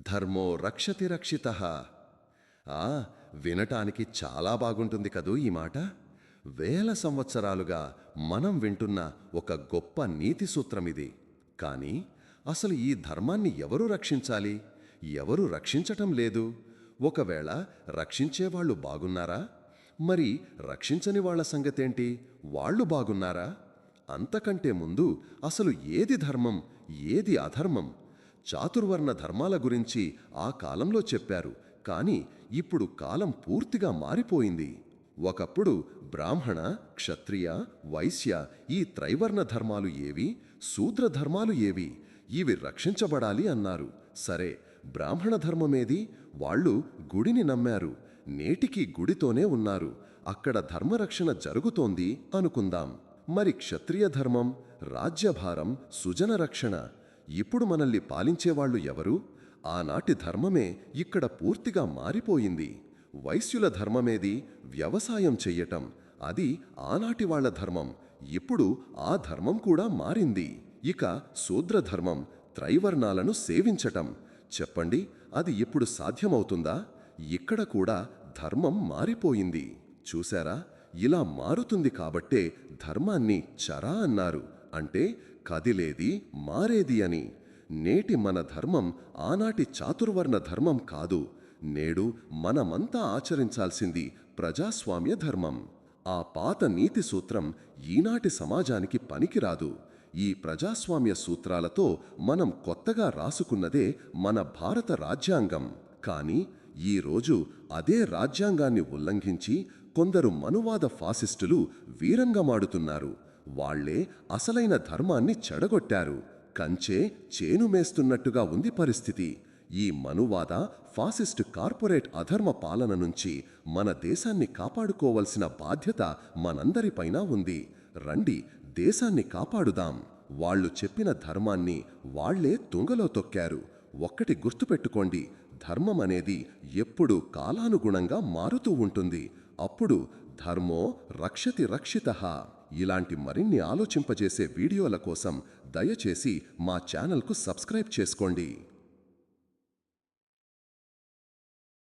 ధర్మో రక్షతి రక్షితః. ఆ వినటానికి చాలా బాగుంటుంది కదూ ఈ మాట. వేల సంవత్సరాలుగా మనం వింటున్న ఒక గొప్ప నీతి సూత్రమిది. కానీ అసలు ఈ ధర్మాన్ని ఎవరు రక్షించాలి? ఎవరు రక్షించటం లేదు? ఒకవేళ రక్షించేవాళ్లు బాగున్నారా? మరి రక్షించని వాళ్ల సంగతేంటి? వాళ్ళు బాగున్నారా? అంతకంటే ముందు అసలు ఏది ధర్మం, ఏది అధర్మం? చాతుర్వర్ణ ధర్మాల గురించి ఆ కాలంలో చెప్పారు. కానీ ఇప్పుడు కాలం పూర్తిగా మారిపోయింది. ఒకప్పుడు బ్రాహ్మణ, క్షత్రియ, వైశ్య ఈ త్రైవర్ణ ధర్మాలు ఏవి, శూద్ర ధర్మాలు ఏవి? ఇవి రక్షించబడాలి అన్నారు. సరే, బ్రాహ్మణ ధర్మమేది? వాళ్ళు గుడిని నమ్మారు. నేటికి గుడితోనే ఉన్నారు. అక్కడ ధర్మరక్షణ జరుగుతోంది అనుకుందాం. మరి క్షత్రియ ధర్మం, రాజ్యభారం, సుజన రక్షణ, ఇప్పుడు మనల్ని పాలించేవాళ్లు ఎవరు? ఆనాటి ధర్మమే ఇక్కడ పూర్తిగా మారిపోయింది. వైశ్యుల ధర్మమేది? వ్యవసాయం చెయ్యటం. అది ఆనాటి వాళ్ల ధర్మం. ఇప్పుడు ఆ ధర్మం కూడా మారింది. ఇక శూద్రధర్మం, త్రైవర్ణాలను సేవించటం. చెప్పండి, అది ఇప్పుడు సాధ్యమవుతుందా? ఇక్కడ కూడా ధర్మం మారిపోయింది. చూశారా? ఇలా మారుతుంది కాబట్టే ధర్మాన్ని చరా అన్నారు. అంటే కదిలేది, మారేది అని. నేటి మన ధర్మం ఆనాటి చాతుర్వర్ణ ధర్మం కాదు. నేడు మనమంతా ఆచరించాల్సింది ప్రజాస్వామ్య ధర్మం. ఆ పాత నీతి సూత్రం ఈనాటి సమాజానికి పనికిరాదు. ఈ ప్రజాస్వామ్య సూత్రాలతో మనం కొత్తగా రాసుకున్నదే మన భారత రాజ్యాంగం. కానీ ఈరోజు అదే రాజ్యాంగాన్ని ఉల్లంఘించి కొందరు మనువాద ఫాసిస్టులు వీరంగమాడుతున్నారు. వాళ్లే అసలైన ధర్మాన్ని చెడగొట్టారు. కంచే చేను మేస్తున్నట్టుగా ఉంది పరిస్థితి. ఈ మనువాద, ఫాసిస్టు కార్పొరేట్ అధర్మ పాలన నుంచి మన దేశాన్ని కాపాడుకోవలసిన బాధ్యత మనందరిపైన ఉంది. రండి, దేశాన్ని కాపాడుదాం. వాళ్ళు చెప్పిన ధర్మాన్ని వాళ్లే తుంగలో తొక్కారు. ఒక్కటి గుర్తుపెట్టుకోండి, ధర్మం అనేది ఎప్పుడూ కాలానుగుణంగా మారుతూ ఉంటుంది. అప్పుడు ధర్మో రక్షతి రక్షితః. ఇలాంటి మరిన్ని ఆలోచింపజేసే వీడియోల కోసం దయచేసి మా ఛానల్కు సబ్స్క్రైబ్ చేసుకోండి.